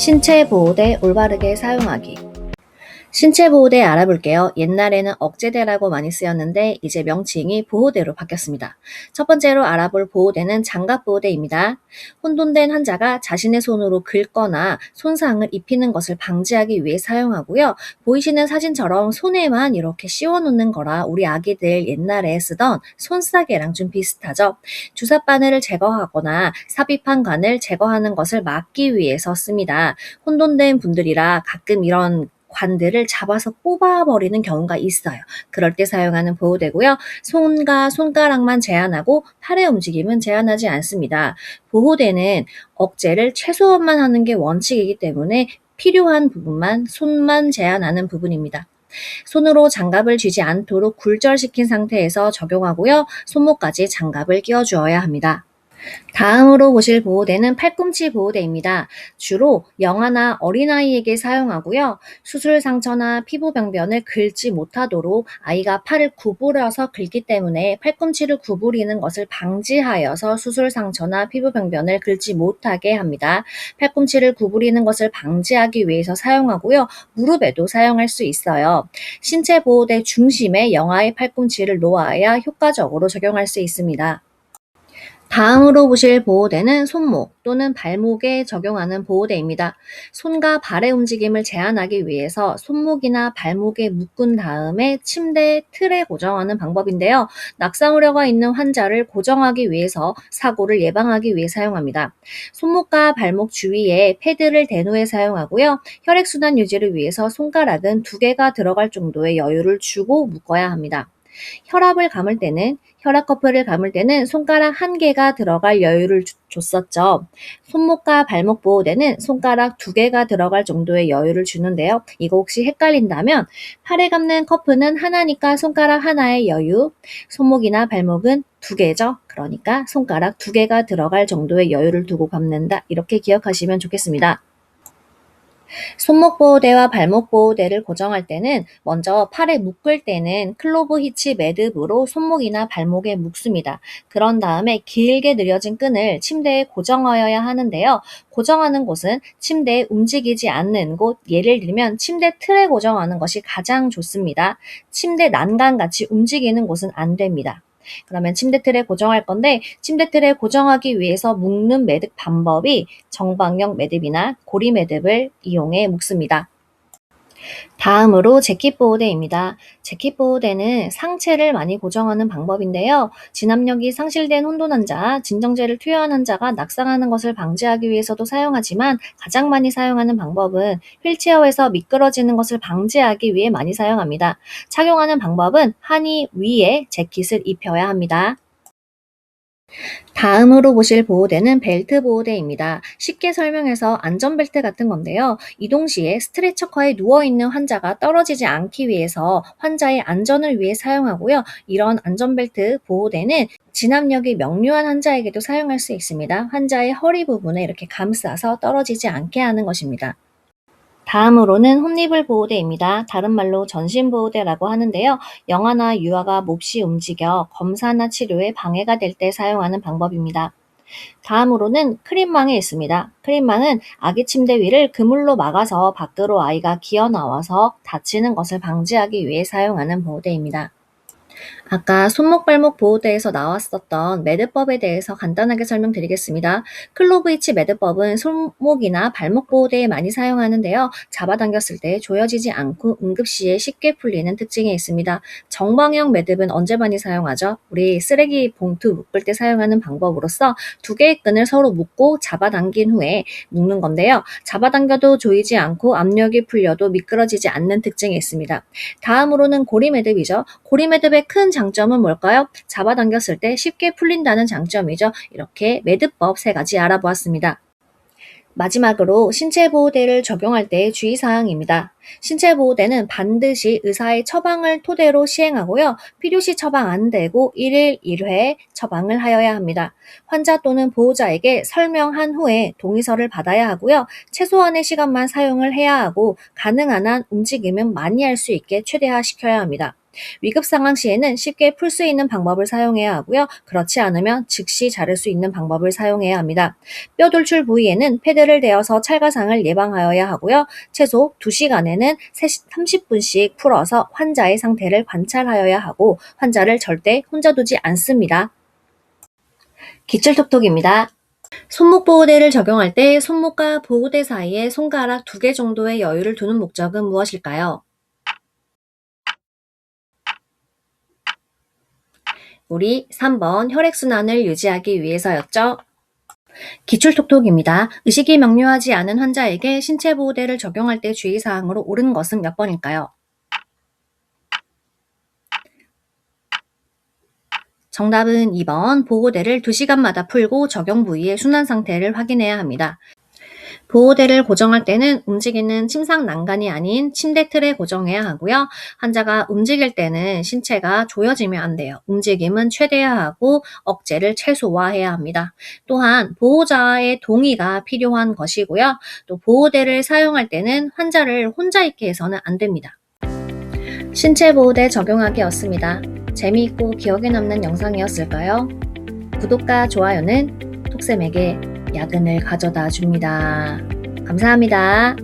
신체 보호대 올바르게 사용하기. 신체 보호대 알아볼게요. 옛날에는 억제대라고 많이 쓰였는데 이제 명칭이 보호대로 바뀌었습니다. 첫 번째로 알아볼 보호대는 장갑 보호대입니다. 혼돈된 환자가 자신의 손으로 긁거나 손상을 입히는 것을 방지하기 위해 사용하고요. 보이시는 사진처럼 손에만 이렇게 씌워놓는 거라 우리 아기들 옛날에 쓰던 손싸개랑 좀 비슷하죠. 주사 바늘을 제거하거나 삽입한 관을 제거하는 것을 막기 위해서 씁니다. 혼돈된 분들이라 가끔 이런 관들을 잡아서 뽑아버리는 경우가 있어요. 그럴 때 사용하는 보호대고요. 손과 손가락만 제한하고 팔의 움직임은 제한하지 않습니다. 보호대는 억제를 최소한만 하는 게 원칙이기 때문에 필요한 부분만 손만 제한하는 부분입니다. 손으로 장갑을 쥐지 않도록 굴절시킨 상태에서 적용하고요. 손목까지 장갑을 끼워주어야 합니다. 다음으로 보실 보호대는 팔꿈치 보호대입니다. 주로 영아나 어린아이에게 사용하고요. 수술 상처나 피부 병변을 긁지 못하도록 아이가 팔을 구부려서 긁기 때문에 팔꿈치를 구부리는 것을 방지하여서 수술 상처나 피부 병변을 긁지 못하게 합니다. 팔꿈치를 구부리는 것을 방지하기 위해서 사용하고요. 무릎에도 사용할 수 있어요. 신체 보호대 중심에 영아의 팔꿈치를 놓아야 효과적으로 적용할 수 있습니다. 다음으로 보실 보호대는 손목 또는 발목에 적용하는 보호대입니다. 손과 발의 움직임을 제한하기 위해서 손목이나 발목에 묶은 다음에 침대 틀에 고정하는 방법인데요. 낙상 우려가 있는 환자를 고정하기 위해서 사고를 예방하기 위해 사용합니다. 손목과 발목 주위에 패드를 댄 후에 사용하고요. 혈액순환 유지를 위해서 손가락은 2개가 들어갈 정도의 여유를 주고 묶어야 합니다. 혈압 커플을 감을 때는 손가락 1개가 들어갈 여유를 줬었죠. 손목과 발목 보호대는 손가락 2개가 들어갈 정도의 여유를 주는데요. 이거 혹시 헷갈린다면 팔에 감는 커프는 하나니까 손가락 하나의 여유, 손목이나 발목은 2개죠. 그러니까 손가락 2개가 들어갈 정도의 여유를 두고 감는다. 이렇게 기억하시면 좋겠습니다. 손목 보호대와 발목 보호대를 고정할 때는 먼저 팔에 묶을 때는 클로브 히치 매듭으로 손목이나 발목에 묶습니다. 그런 다음에 길게 늘여진 끈을 침대에 고정하여야 하는데요. 고정하는 곳은 침대에 움직이지 않는 곳, 예를 들면 침대 틀에 고정하는 것이 가장 좋습니다. 침대 난간같이 움직이는 곳은 안 됩니다. 그러면 침대 틀에 고정할 건데 침대 틀에 고정하기 위해서 묶는 매듭 방법이 정방형 매듭이나 고리 매듭을 이용해 묶습니다. 다음으로 재킷 보호대입니다. 재킷 보호대는 상체를 많이 고정하는 방법인데요. 진압력이 상실된 혼돈 환자, 진정제를 투여한 환자가 낙상하는 것을 방지하기 위해서도 사용하지만 가장 많이 사용하는 방법은 휠체어에서 미끄러지는 것을 방지하기 위해 많이 사용합니다. 착용하는 방법은 하의 위에 재킷을 입혀야 합니다. 다음으로 보실 보호대는 벨트 보호대입니다. 쉽게 설명해서 안전벨트 같은 건데요. 이동 시에 스트레처커에 누워있는 환자가 떨어지지 않기 위해서 환자의 안전을 위해 사용하고요. 이런 안전벨트 보호대는 진압력이 명료한 환자에게도 사용할 수 있습니다. 환자의 허리 부분에 이렇게 감싸서 떨어지지 않게 하는 것입니다. 다음으로는 혼니블 보호대입니다. 다른 말로 전신보호대라고 하는데요. 영아나 유아가 몹시 움직여 검사나 치료에 방해가 될 때 사용하는 방법입니다. 다음으로는 크림망이 있습니다. 크림망은 아기 침대 위를 그물로 막아서 밖으로 아이가 기어 나와서 다치는 것을 방지하기 위해 사용하는 보호대입니다. 아까 손목 발목 보호대에서 나왔었던 매듭법에 대해서 간단하게 설명드리겠습니다. 클로브 히치 매듭법은 손목이나 발목 보호대에 많이 사용하는데요. 잡아당겼을 때 조여지지 않고 응급시에 쉽게 풀리는 특징이 있습니다. 정방형 매듭은 언제 많이 사용하죠? 우리 쓰레기 봉투 묶을 때 사용하는 방법으로서 2개의 끈을 서로 묶고 잡아당긴 후에 묶는 건데요. 잡아당겨도 조이지 않고 압력이 풀려도 미끄러지지 않는 특징이 있습니다. 다음으로는 고리 매듭이죠. 고리 매듭의 큰 장점은 뭘까요? 잡아당겼을 때 쉽게 풀린다는 장점이죠. 이렇게 매듭법 3가지 알아보았습니다. 마지막으로 신체보호대를 적용할 때의 주의사항입니다. 신체보호대는 반드시 의사의 처방을 토대로 시행하고요. 필요시 처방 안 되고 1일 1회 처방을 하여야 합니다. 환자 또는 보호자에게 설명한 후에 동의서를 받아야 하고요. 최소한의 시간만 사용을 해야 하고 가능한 한 움직임은 많이 할 수 있게 최대화시켜야 합니다. 위급 상황 시에는 쉽게 풀 수 있는 방법을 사용해야 하고요. 그렇지 않으면 즉시 자를 수 있는 방법을 사용해야 합니다. 뼈 돌출 부위에는 패드를 대어서 찰과상을 예방하여야 하고요. 최소 2시간에는 30분씩 풀어서 환자의 상태를 관찰하여야 하고 환자를 절대 혼자 두지 않습니다. 기출톡톡입니다. 손목 보호대를 적용할 때 손목과 보호대 사이에 손가락 2개 정도의 여유를 두는 목적은 무엇일까요? 우리 3번 혈액순환을 유지하기 위해서였죠. 기출톡톡입니다. 의식이 명료하지 않은 환자에게 신체 보호대를 적용할 때 주의사항으로 옳은 것은 몇 번일까요? 정답은 2번 보호대를 2시간마다 풀고 적용 부위의 순환 상태를 확인해야 합니다. 보호대를 고정할 때는 움직이는 침상 난간이 아닌 침대 틀에 고정해야 하고요. 환자가 움직일 때는 신체가 조여지면 안 돼요. 움직임은 최대화하고 억제를 최소화해야 합니다. 또한 보호자의 동의가 필요한 것이고요. 또 보호대를 사용할 때는 환자를 혼자 있게 해서는 안 됩니다. 신체 보호대 적용하기였습니다. 재미있고 기억에 남는 영상이었을까요? 구독과 좋아요는 톡쌤에게 야근을 가져다 줍니다. 감사합니다.